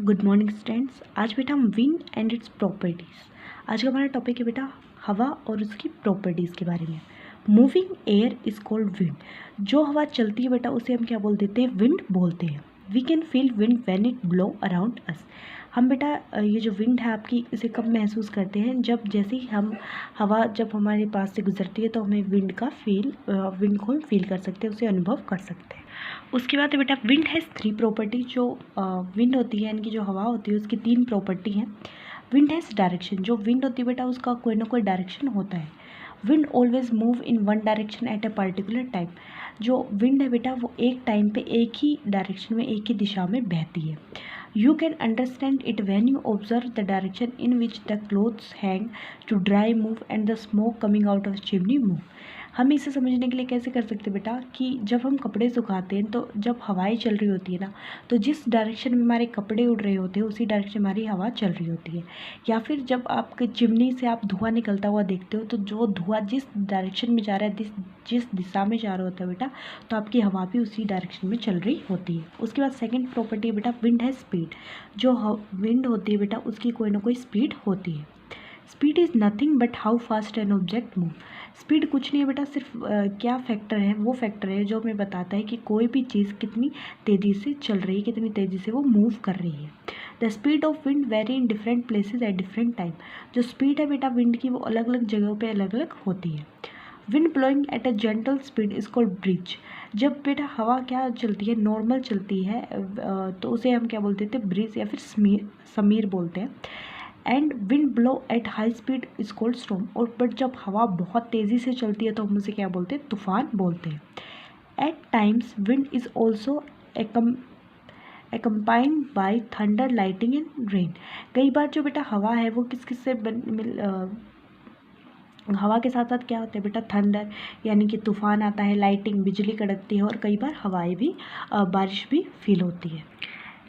Good morning students. आज बेटा हम विंड एंड इट्स प्रॉपर्टीज़। आज का हमारा टॉपिक है बेटा हवा और उसकी प्रॉपर्टीज़ के बारे में। Moving air is called wind. जो हवा चलती है बेटा उसे हम क्या बोल देते हैं? विंड बोलते हैं। We can feel wind when it blow around us. हम बेटा ये जो विंड है आपकी, इसे कब महसूस करते हैं? जब जैसे ही हम हवा जब हमारे पास से गुजरती है तो हमें विंड को हम फील कर सकते हैं, उसे अनुभव कर सकते हैं। उसके बाद बेटा विंड हैज़ 3 प्रॉपर्टी। जो विंड होती है यानी कि जो हवा होती है उसकी 3 प्रॉपर्टी हैं। Wind has direction. जो विंड होती है बेटा उसका कोई ना कोई डायरेक्शन होता है। Wind always move in one direction at a particular time. जो विंड है बेटा वो एक टाइम पे एक ही डायरेक्शन में, एक ही दिशा में बहती है। You can understand it when you observe the direction in which the clothes hang to dry move and the smoke coming out of chimney move. हम इसे समझने के लिए कैसे कर सकते हैं बेटा कि जब हम कपड़े सुखाते हैं तो जब हवाएं चल रही होती है ना, तो जिस डायरेक्शन में हमारे कपड़े उड़ रहे होते हैं उसी डायरेक्शन में हमारी हवा चल रही होती है। या फिर जब आपके चिमनी से आप धुआं निकलता हुआ देखते हो तो जो धुआं जिस डायरेक्शन में जा रहा है, जिस दिशा में जा रहा होता है बेटा, तो आपकी हवा भी उसी डायरेक्शन में चल रही होती है। उसके बाद सेकेंड प्रॉपर्टी है बेटा विंड है स्पीड। जो विंड होती है बेटा उसकी कोई ना कोई स्पीड होती है। Speed is nothing but how fast an object move. Speed कुछ नहीं है बेटा, सिर्फ क्या फैक्टर है? वो फैक्टर है जो हमें बताता है कि कोई भी चीज़ कितनी तेज़ी से चल रही है, कितनी तेज़ी से वो मूव कर रही है। The speed of wind very in different places at different time. जो स्पीड है बेटा विंड की वो अलग अलग जगहों पे अलग अलग होती है। Wind blowing at a gentle speed is called bridge. जब बेटा हवा क्या चलती है, नॉर्मल चलती है, तो उसे हम क्या बोलते थे? ब्रिज या फिर समीर बोलते हैं। And wind blow at high speed is called storm. और बट जब हवा बहुत तेज़ी से चलती है तो हम उसे क्या बोलते हैं? तूफान बोलते हैं। At times wind is also accompanied by thunder, lighting and rain. कई बार जो बेटा हवा है वो किस किस से हवा के साथ साथ क्या होता है बेटा? थंडर यानी कि तूफान आता है, लाइटिंग बिजली कड़कती है, और कई बार हवाएं भी बारिश भी फील होती है।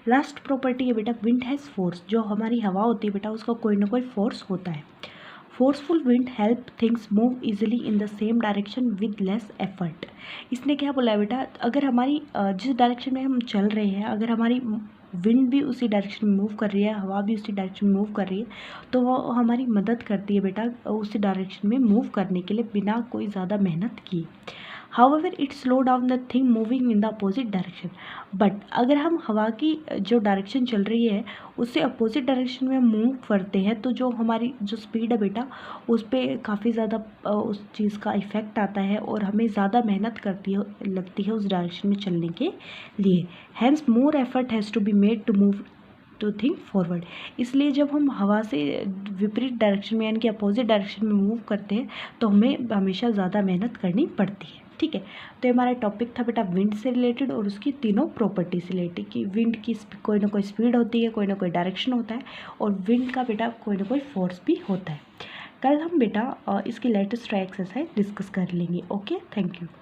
लास्ट प्रॉपर्टी है बेटा विंड हैज़ फोर्स। जो हमारी हवा होती है बेटा उसका कोई ना कोई फोर्स होता है। Forceful wind help things move easily in the same direction with less effort. इसने क्या बोला है बेटा? अगर हमारी जिस डायरेक्शन में हम चल रहे हैं, अगर हमारी विंड भी उसी डायरेक्शन में मूव कर रही है, हवा भी उसी डायरेक्शन में मूव कर रही है, तो वो हमारी मदद करती है बेटा उसी डायरेक्शन में मूव करने के लिए बिना कोई ज़्यादा मेहनत किए। However, it slow down the thing moving in the opposite direction. But अगर हम हवा की जो डायरेक्शन चल रही है उससे अपोजिट डायरेक्शन में मूव करते हैं तो जो हमारी जो स्पीड है बेटा उस पर काफ़ी ज़्यादा उस चीज़ का इफ़ेक्ट आता है और हमें ज़्यादा मेहनत लगती है उस डायरेक्शन में चलने के लिए। Hence more effort has to be made to move to think forward. इसलिए जब हम हवा से विपरीत डायरेक्शन में यानी कि अपोजिट डायरेक्शन में मूव करते हैं तो हमें हमेशा ज़्यादा मेहनत करनी पड़ती है। ठीक है, तो ये हमारा टॉपिक था बेटा विंड से रिलेटेड और उसकी तीनों प्रॉपर्टी से रिलेटेड कि विंड की कोई ना कोई स्पीड होती है, कोई ना कोई डायरेक्शन होता है, और विंड का बेटा कोई ना कोई फोर्स भी होता है। कल हम बेटा इसकी लेटेस्ट एक्सरसाइज डिस्कस कर लेंगे। Okay, thank you.